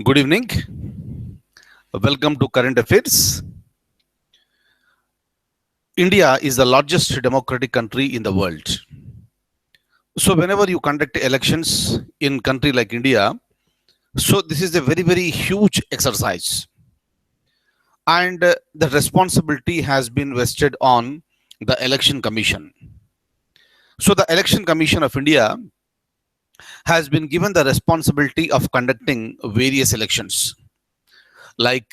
Good evening. Welcome to Current Affairs. India is the largest democratic country in the world. So whenever you conduct elections in country like India, so this is a very huge exercise, and the responsibility has been vested on the Election Commission. So the Election Commission of India has been given the responsibility of conducting various elections like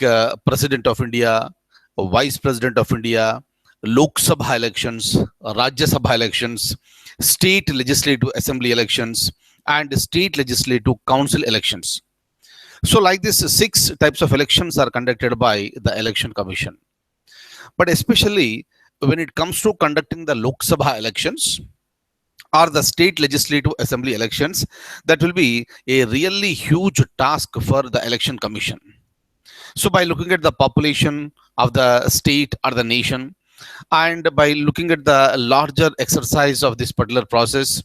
President of India, Vice President of India, Lok Sabha elections, Rajya Sabha elections, State Legislative Assembly elections, and State Legislative Council elections. So, like this, six types of elections are conducted by the Election Commission. But especially when it comes to conducting the Lok Sabha elections or the State Legislative Assembly elections, that will be a really huge task for the Election Commission. So by looking at the population of the state or the nation, and by looking at the larger exercise of this particular process,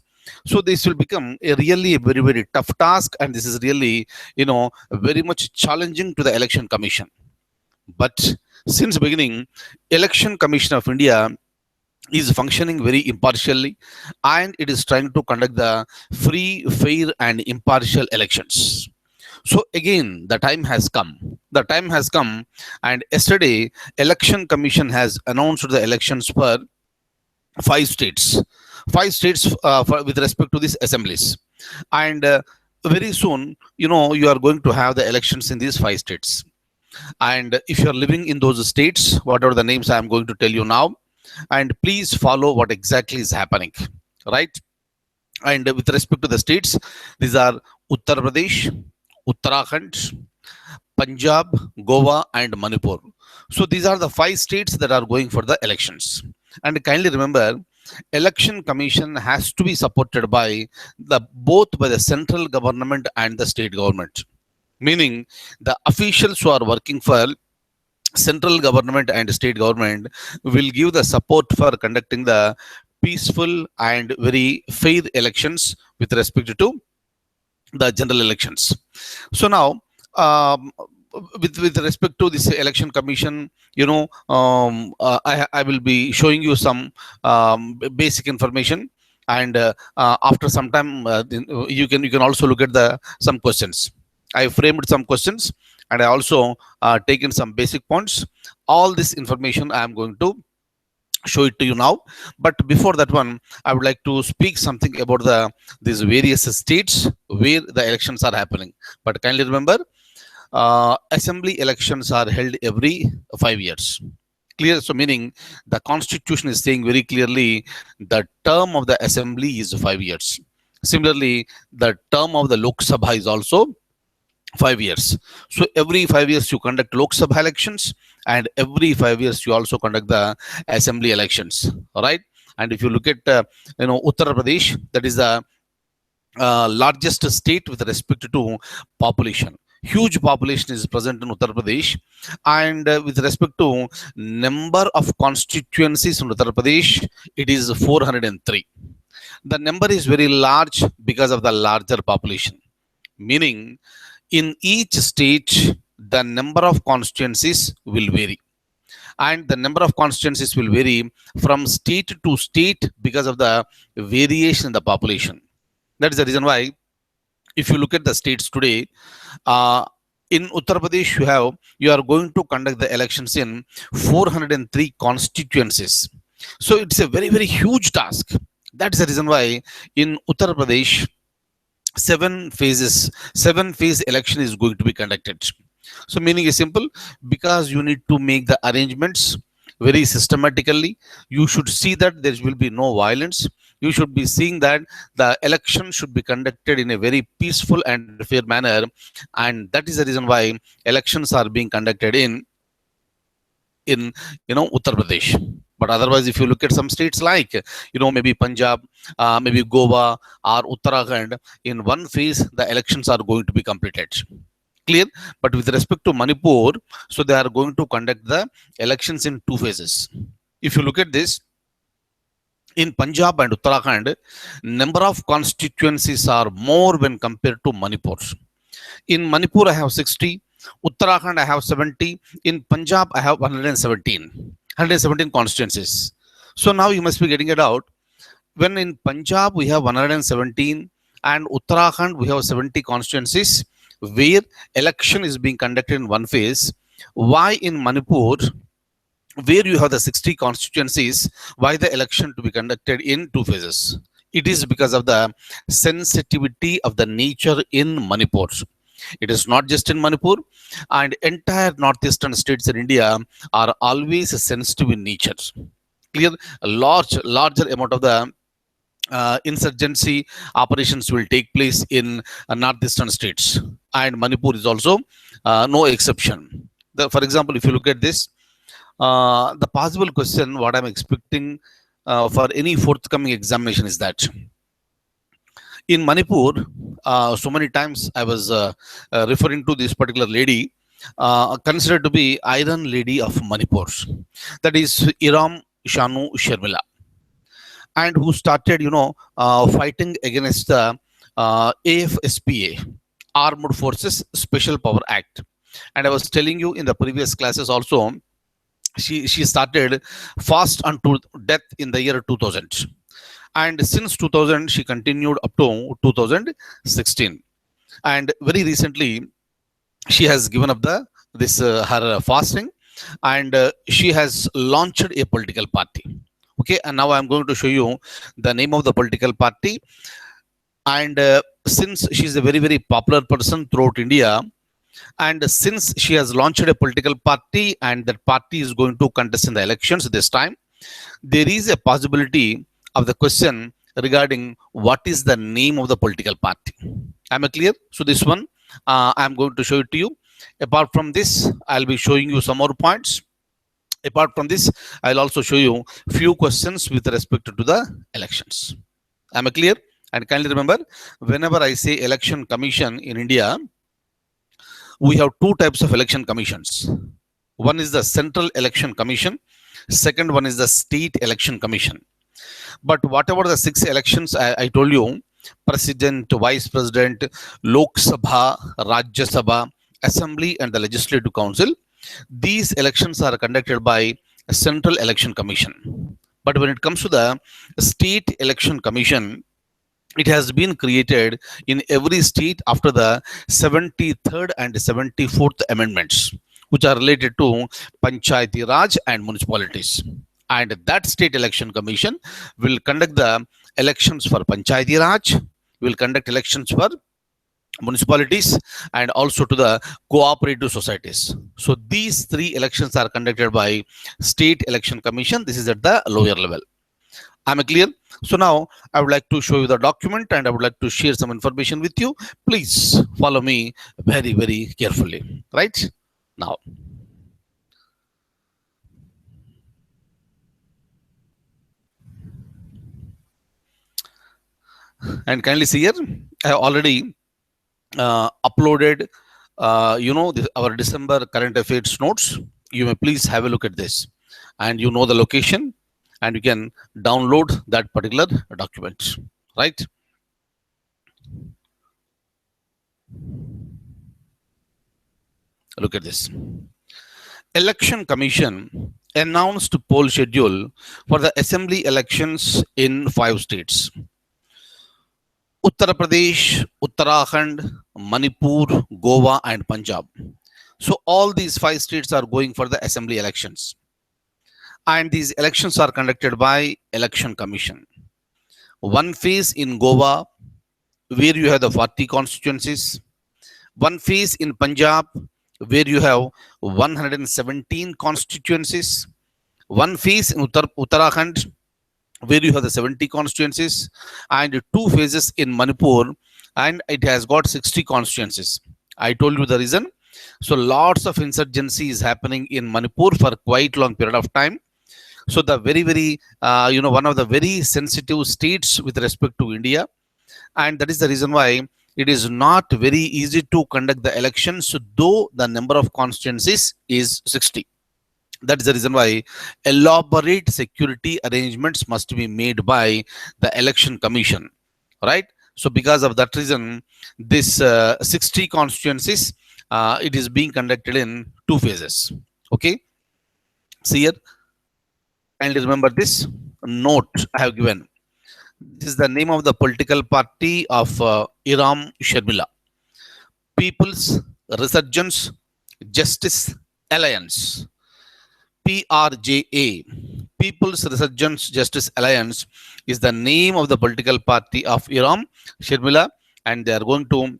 so this will become a really very tough task, and this is really very much challenging to the Election Commission. But since beginning, Election Commission of India is functioning very impartially, and it is trying to conduct the free, fair, and impartial elections. So again, the time has come. The time has come, and yesterday, Election Commission has announced the elections for five states, with respect to these assemblies, and very soon, you are going to have the elections in these five states. And if you are living in those states, whatever the names I am going to tell you now, and please follow what exactly is happening, right? And with respect to the states, these are Uttar Pradesh, Uttarakhand, Punjab, Goa, and Manipur. So these are the five states that are going for the elections. And kindly remember, Election Commission has to be supported by both by the central government and the state government. Meaning the officials who are working for central government and state government will give the support for conducting the peaceful and very fair elections with respect to the general elections. So now, with respect to this Election Commission, I will be showing you some basic information, and after some time, you can also look at the some questions. I framed some questions, and I also taken some basic points. All this information I am going to show it to you now. But before that one, I would like to speak something about these various states where the elections are happening. But kindly remember, assembly elections are held every 5 years. Clear? So meaning the constitution is saying very clearly the term of the assembly is 5 years. Similarly, the term of the Lok Sabha is also 5 years. So every 5 years you conduct Lok Sabha elections, and every 5 years you also conduct the assembly elections. All right. And if you look at Uttar Pradesh, that is the largest state with respect to population. Huge population is present in Uttar Pradesh, and with respect to number of constituencies in Uttar Pradesh, it is 403. The number is very large because of the larger population. Meaning, in each state, the number of constituencies will vary, and the number of constituencies will vary from state to state because of the variation in the population. That is the reason why, if you look at the states today, in Uttar Pradesh, you are going to conduct the elections in 403 constituencies. So it's a very huge task. That is the reason why in Uttar Pradesh, seven phase election is going to be conducted. So meaning is simple, because you need to make the arrangements very systematically. You should see that there will be no violence. You should be seeing that the election should be conducted in a very peaceful and fair manner, and that is the reason why elections are being conducted in Uttar Pradesh. But otherwise, if you look at some states like maybe Punjab, maybe Goa or Uttarakhand, in one phase the elections are going to be completed. Clear? But with respect to Manipur, so they are going to conduct the elections in two phases. If you look at this, in Punjab and Uttarakhand, number of constituencies are more when compared to Manipur. In Manipur, I have 60. Uttarakhand, I have 70. In Punjab, I have 117 constituencies. So now you must be getting it out. When in Punjab, we have 117 and Uttarakhand, we have 70 constituencies where election is being conducted in one phase. Why in Manipur, where you have the 60 constituencies, why the election to be conducted in two phases? It is because of the sensitivity of the nature in Manipur. It is not just in Manipur, and entire northeastern states in India are always sensitive in nature. Clear? A larger amount of the insurgency operations will take place in northeastern states, and Manipur is also no exception. For example, if you look at this, the possible question what I'm expecting for any forthcoming examination is that in Manipur, so many times I was referring to this particular lady, considered to be Iron Lady of Manipur, that is Iram Shanu Sharmila, and who started, fighting against the AFSPA, Armed Forces Special Power Act. And I was telling you in the previous classes also, she started fast unto death in the year 2000, and since 2000 she continued up to 2016, and very recently she has given up this her fasting, and she has launched a political party. Okay, and now I'm going to show you the name of the political party. And since she's a very very popular person throughout India, and since she has launched a political party and that party is going to contest in the elections this time, there is a possibility of the question regarding what is the name of the political party. Am I clear? So this one I'm going to show it to you. Apart from this, I'll be showing you some more points. Apart from this, I'll also show you few questions with respect to the elections. Am I clear? And kindly remember, whenever I say election commission in India, we have two types of election commissions. One is the Central Election Commission. Second one is the State Election Commission. But whatever the 6 elections I told you, President, Vice President, Lok Sabha, Rajya Sabha, Assembly and the Legislative Council, these elections are conducted by a Central Election Commission. But when it comes to the State Election Commission, it has been created in every state after the 73rd and 74th amendments, which are related to Panchayati Raj and municipalities. And that State Election Commission will conduct the elections for Panchayati Raj, will conduct elections for municipalities, and also to the cooperative societies. So these 3 elections are conducted by State Election Commission. This is at the lower level. Am I clear? So now I would like to show you the document and I would like to share some information with you. Please follow me very, very carefully. Right now. And kindly see here, I have already uploaded, our December current affairs notes. You may please have a look at this, and you know the location, and you can download that particular document, right? Look at this. Election Commission announced poll schedule for the assembly elections in 5 states. Uttar Pradesh, Uttarakhand, Manipur, Goa and Punjab. So all these 5 states are going for the assembly elections. And these elections are conducted by Election Commission. One phase in Goa, where you have the 40 constituencies. One phase in Punjab, where you have 117 constituencies. One phase in Uttarakhand, where you have the 70 constituencies, and 2 phases in Manipur, and it has got 60 constituencies. I told you the reason. So lots of insurgency is happening in Manipur for quite long period of time. So the very, very, one of the very sensitive states with respect to India. And that is the reason why it is not very easy to conduct the elections, though the number of constituencies is 60. That is the reason why elaborate security arrangements must be made by the Election Commission, right? So because of that reason, this 60 constituencies, it is being conducted in two phases. Okay, see here, and remember this note I have given. This is the name of the political party of Iram Sharmila. People's Resurgence Justice Alliance. PRJA. People's Resurgence Justice Alliance is the name of the political party of Iram Sharmila, and they are going to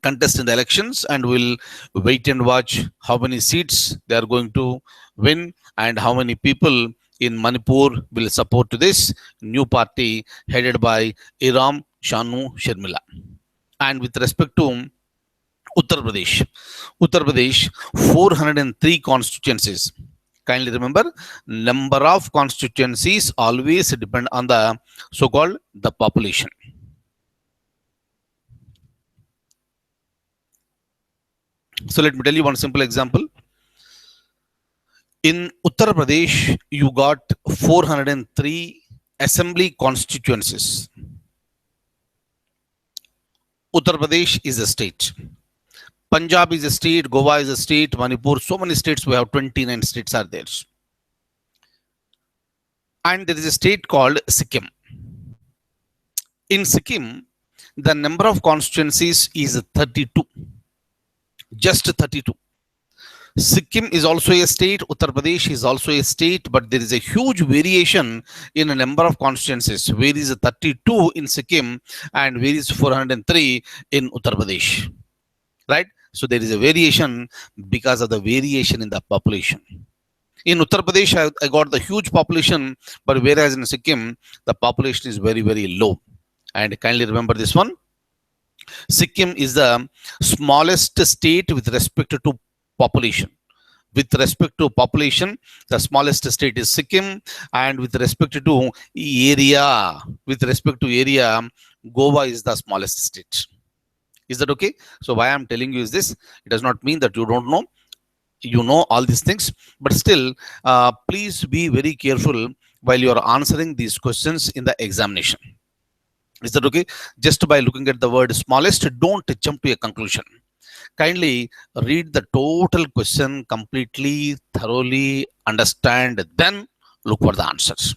contest in the elections, and we'll wait and watch how many seats they are going to win and how many people in Manipur will support to this new party headed by Iram Shanu Sharmila. And with respect to Uttar Pradesh, 403 constituencies. Kindly remember, number of constituencies always depend on the so-called the population. So let me tell you one simple example. In Uttar Pradesh, you got 403 assembly constituencies. Uttar Pradesh is a state. Punjab is a state, Goa is a state, Manipur, so many states, we have 29 states are there. And there is a state called Sikkim. In Sikkim, the number of constituencies is 32. Just 32. Sikkim is also a state, Uttar Pradesh is also a state, but there is a huge variation in a number of constituencies. Where is 32 in Sikkim and where is 403 in Uttar Pradesh? Right? So there is a variation because of the variation in the population. In Uttar Pradesh, I got the huge population, but whereas in Sikkim, the population is very, very low. And kindly remember this one. Sikkim is the smallest state with respect to population. With respect to population, the smallest state is Sikkim, and with respect to area, Goa is the smallest state. Is that okay? So why I'm telling you is this, it does not mean that you don't know. You know all these things, but still, please be very careful while you are answering these questions in the examination. Is that okay? Just by looking at the word smallest, don't jump to a conclusion. Kindly read the total question completely, thoroughly, understand, then look for the answers.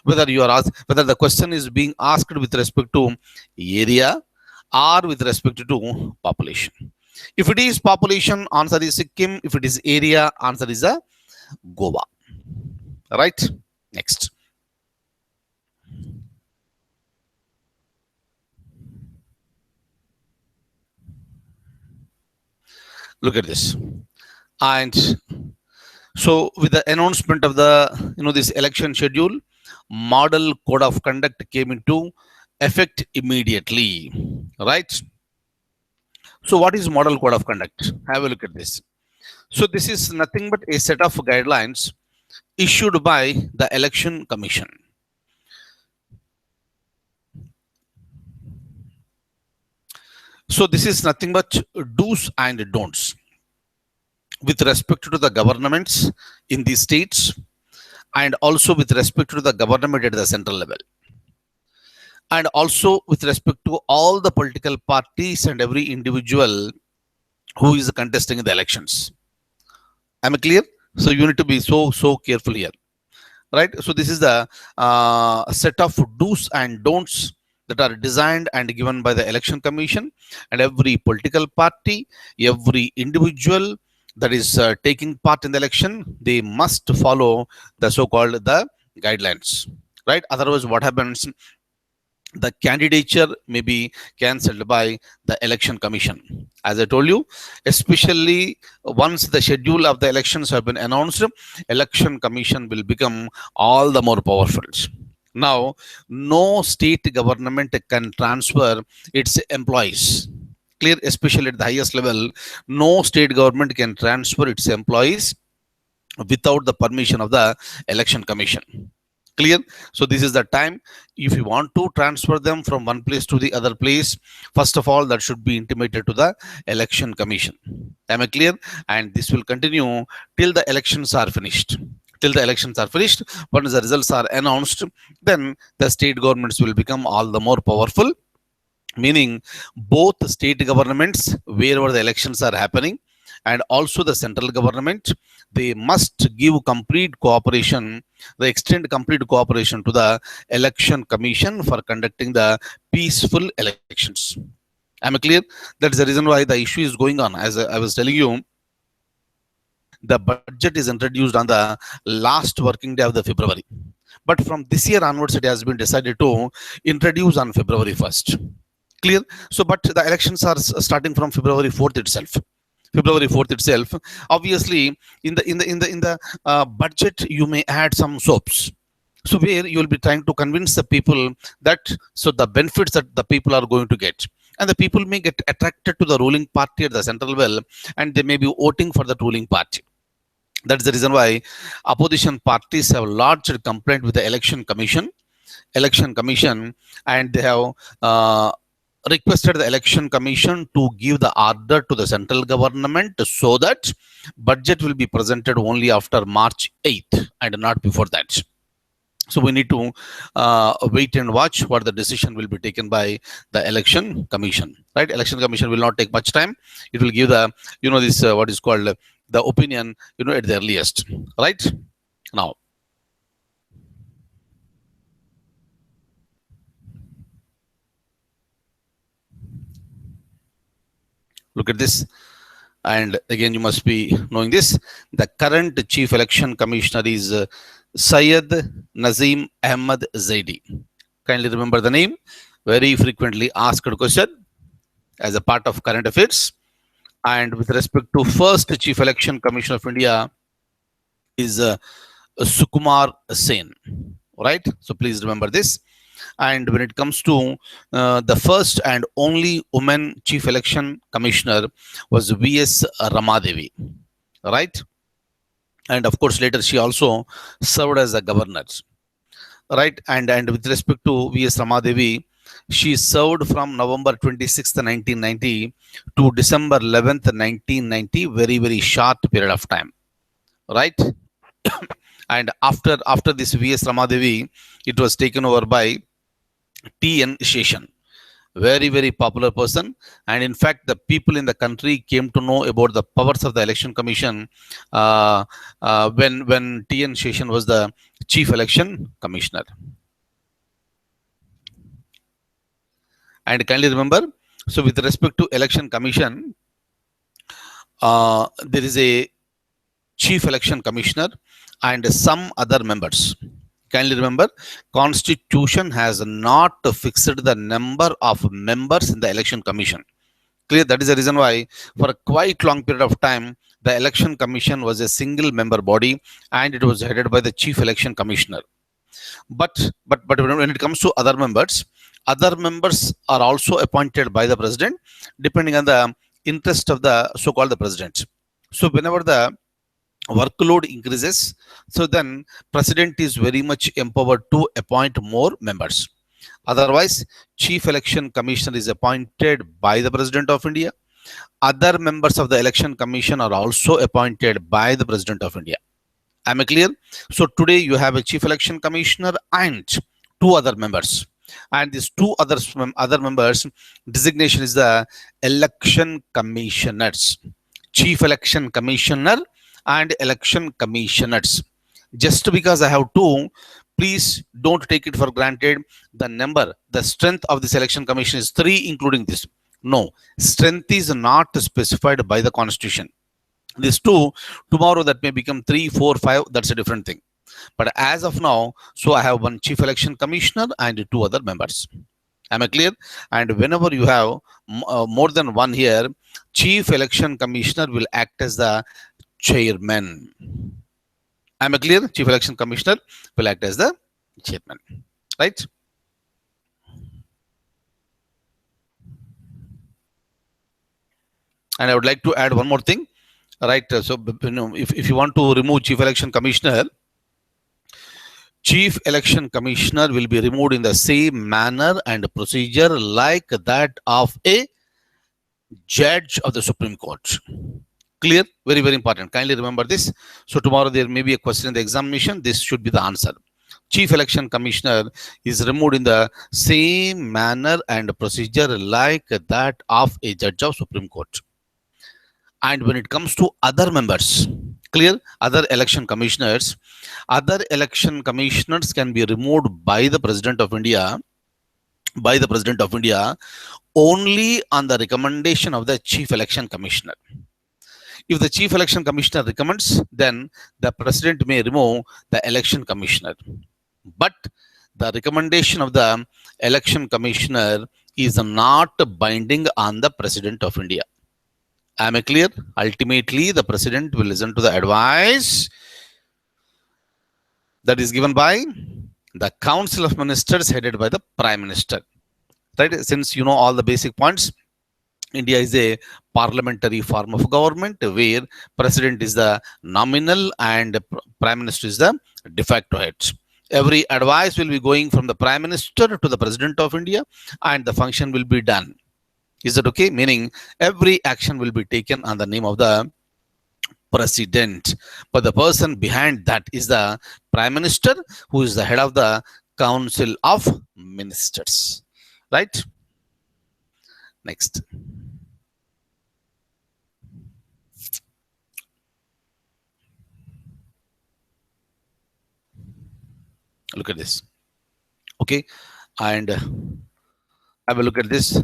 Whether you are asked, whether the question is being asked with respect to area or with respect to population. If it is population, answer is Sikkim. If it is area, answer is a Goa. Right? Next. Look at this. And so with the announcement of the this election schedule, model code of conduct came into effect immediately. Right? So what is model code of conduct? Have a look at this. So this is nothing but a set of guidelines issued by the Election Commission. So this is nothing but do's and don'ts with respect to the governments in the states and also with respect to the government at the central level. And also with respect to all the political parties and every individual who is contesting in the elections. Am I clear? So you need to be so careful here, right? So this is the set of do's and don'ts that are designed and given by the Election Commission, and every political party, every individual that is taking part in the election, they must follow the so-called the guidelines, right? Otherwise, what happens? The candidature may be cancelled by the Election Commission. As I told you, especially once the schedule of the elections have been announced, Election Commission will become all the more powerful. Now, no state government can transfer its employees. Clear, especially at the highest level, no state government can transfer its employees without the permission of the Election Commission. Clear? So this is the time. If you want to transfer them from one place to the other place, first of all, that should be intimated to the Election Commission. Am I clear? And this will continue till the elections are finished. Till the elections are finished, once the results are announced, then the state governments will become all the more powerful. meaning both the state governments wherever the elections are happening and also the central government, they must give complete cooperation, they extend complete cooperation to the election commission for conducting the peaceful elections. Am I clear? That's the reason why the issue is going on. As I was telling you, the budget is introduced on the last working day of the February. But from this year onwards, it has been decided to introduce on February 1st. Clear? So, but the elections are starting from February 4th itself. February 4th itself. Obviously, in the budget, you may add some soaps. So where you will be trying to convince the people that so the benefits that the people are going to get, and the people may get attracted to the ruling party at the central well, and they may be voting for the ruling party. That's the reason why opposition parties have lodged a complaint with the election commission, and they have requested the election commission to give the order to the central government so that budget will be presented only after March 8th and not before that. So we need to wait and watch what the decision will be taken by the election commission, right? Election commission will not take much time. It will give the, this what is called the opinion, at the earliest, right? Now, look at this. And again, you must be knowing this. The current chief election commissioner is Syed Nazim Ahmad Zaidi. Kindly remember the name. Very frequently asked question as a part of current affairs. And with respect to first chief election commissioner of India is Sukumar Sen, right? So please remember this. And when it comes to the first and only woman chief election commissioner was V.S. Ramadevi, right? And of course, later she also served as a governor, right? And with respect to V.S. Ramadevi, she served from November 26th, 1990 to December 11th, 1990, very, very short period of time, right? And after this V.S. Ramadevi, it was taken over by T.N. Sheshan, very, very popular person. And in fact, the people in the country came to know about the powers of the election commission when T.N. Sheshan was the chief election commissioner. And kindly remember, so with respect to election commission, there is a chief election commissioner and some other members. Kindly remember, Constitution has not fixed the number of members in the election commission. Clear? That is the reason why for a quite long period of time, the election commission was a single member body and it was headed by the chief election commissioner. But when it comes to other members are also appointed by the president depending on the interest of the so-called the president. So whenever the workload increases, so then president is very much empowered to appoint more members. Otherwise, chief election commissioner is appointed by the president of India. Other members of the election commission are also appointed by the president of India. Am I clear? So today you have a chief election commissioner and two other members. And these two other members designation is the election commissioners. Chief election commissioner and election commissioners. Just because I have two, please don't take it for granted. The strength of this election commission is 3, including this. No, strength is not specified by the constitution. These 2, tomorrow that may become 3, 4, 5, that's a different thing. But as of now, so I have one chief election commissioner and 2 other members. Am I clear? And whenever you have more than one here, chief election commissioner will act as the chairman. Am I clear? Chief election commissioner will act as the chairman, right? And I would like to add one more thing, right? So, if you want to remove chief election commissioner will be removed in the same manner and procedure like that of a judge of the Supreme Court. Clear? Very, very important. Kindly remember this. So tomorrow there may be a question in the examination. This should be the answer. Chief Election Commissioner is removed in the same manner and procedure like that of a judge of Supreme Court. And when it comes to other members, clear, other election commissioners can be removed by the President of India, only on the recommendation of the Chief Election Commissioner. If the Chief Election Commissioner recommends, then the President may remove the Election Commissioner. But the recommendation of the Election Commissioner is not binding on the President of India. Am I clear? Ultimately, the President will listen to the advice that is given by the Council of Ministers headed by the Prime Minister. Right? Since you know all the basic points, India is a parliamentary form of government where President is the nominal and Prime Minister is the de facto head. Every advice will be going from the Prime Minister to the President of India and the function will be done. Is that okay? Meaning every action will be taken on the name of the President. But the person behind that is the Prime Minister, who is the head of the Council of Ministers. Right? Next. Look at this. Okay. And have a look at this.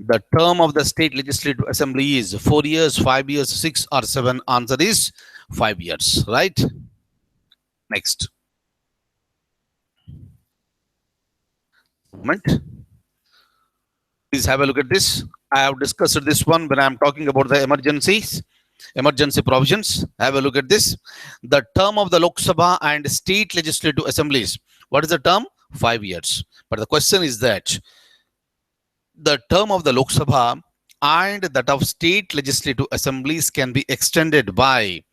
The term of the state legislative assembly is 4 years, 5 years, 6 or 7. Answer is 5 years. Right? Next. Moment. Please have a look at this. I have discussed this one when I am talking about the emergency provisions. Have a look at this. The term of the Lok Sabha and state legislative assemblies. What is the term? 5 years. But the question is that the term of the Lok Sabha and that of state legislative assemblies can be extended by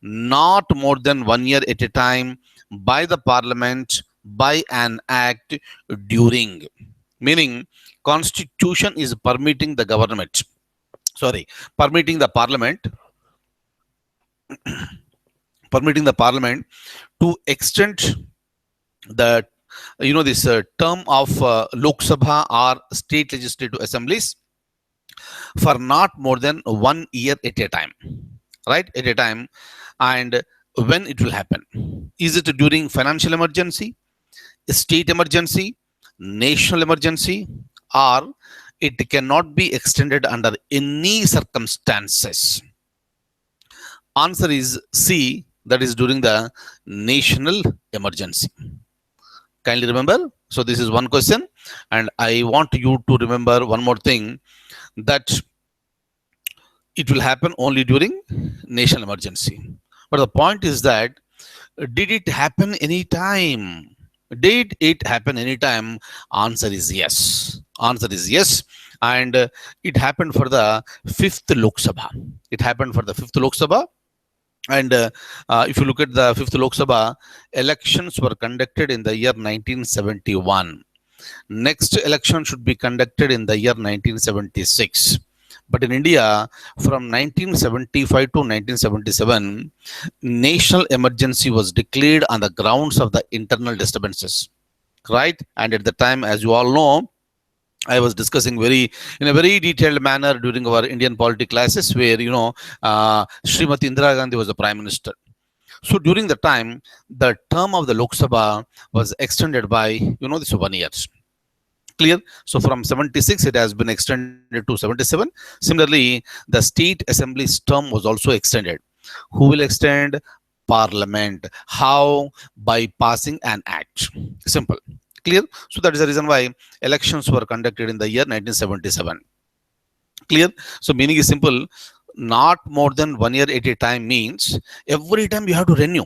not more than 1 year at a time by the Parliament by an act during. Meaning, Constitution is permitting the government, permitting the Parliament to extend the this term of Lok Sabha or state legislative assemblies for not more than 1 year at a time, right? At a time. And when it will happen? Is it during financial emergency, state emergency, national emergency, or it cannot be extended under any circumstances? Answer is C, that is during the national emergency. Kindly remember. So this is one question, and I want you to remember one more thing, that it will happen only during national emergency. But the point is that, did it happen anytime? Did it happen anytime? Answer is yes. Answer is yes. And it happened for the 5th Lok Sabha. It happened for the 5th Lok Sabha. And if you look at the 5th Lok Sabha, elections were conducted in the year 1971. Next election should be conducted in the year 1976. But in India, from 1975 to 1977, national emergency was declared on the grounds of the internal disturbances, right? And at the time, as you all know, I was discussing in a very detailed manner during our Indian polity classes, where Srimati Indira Gandhi was the Prime Minister. So during the time, the term of the Lok Sabha was extended by this 1 year. Clear? So from 76, it has been extended to 77. Similarly, the state assembly's term was also extended. Who will extend? Parliament. How? By passing an act. Simple. Clear? So that is the reason why elections were conducted in the year 1977. Clear? So meaning is simple. Not more than 1 year at a time means every time you have to renew.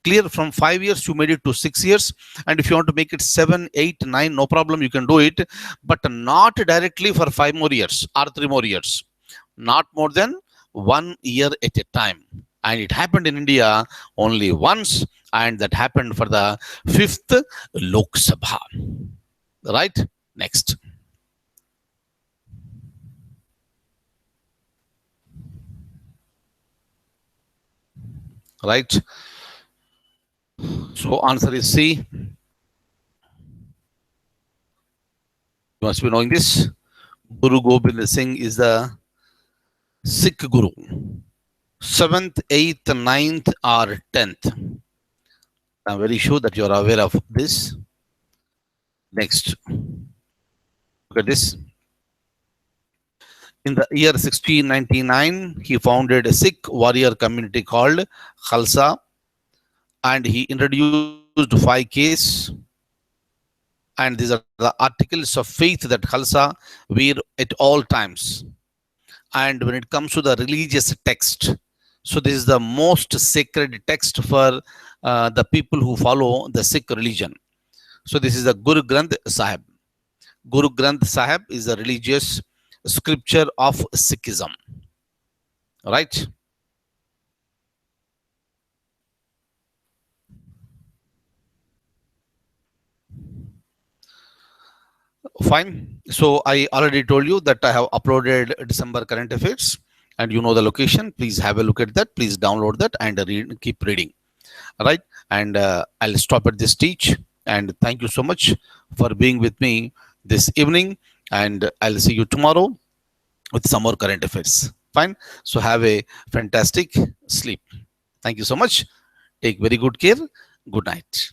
Clear? From 5 years you made it to 6 years, and if you want to make it 7, 8, 9, no problem, you can do it, but not directly for 5 more years or 3 more years. Not more than 1 year at a time. And it happened in India only once, and that happened for the 5th Lok Sabha. Right? Next. Right? So answer is C. You must be knowing this. Guru Gobind Singh is the Sikh Guru. 7th, 8th, 9th, or 10th. I'm very sure that you are aware of this. Next, look at this. In the year 1699, he founded a Sikh warrior community called Khalsa, and he introduced 5 Ks. And these are the articles of faith that Khalsa wear at all times. And when it comes to the religious text, so this is the most sacred text for the people who follow the Sikh religion. So this is the Guru Granth Sahib. Guru Granth Sahib is a religious scripture of Sikhism. Right? Fine. So I already told you that I have uploaded December current affairs, and you know the location. Please have a look at that. Please download that and read, keep reading. All right. And I'll stop at this stage. And thank you so much for being with me this evening. And I'll see you tomorrow with some more current affairs. Fine. So have a fantastic sleep. Thank you so much. Take very good care. Good night.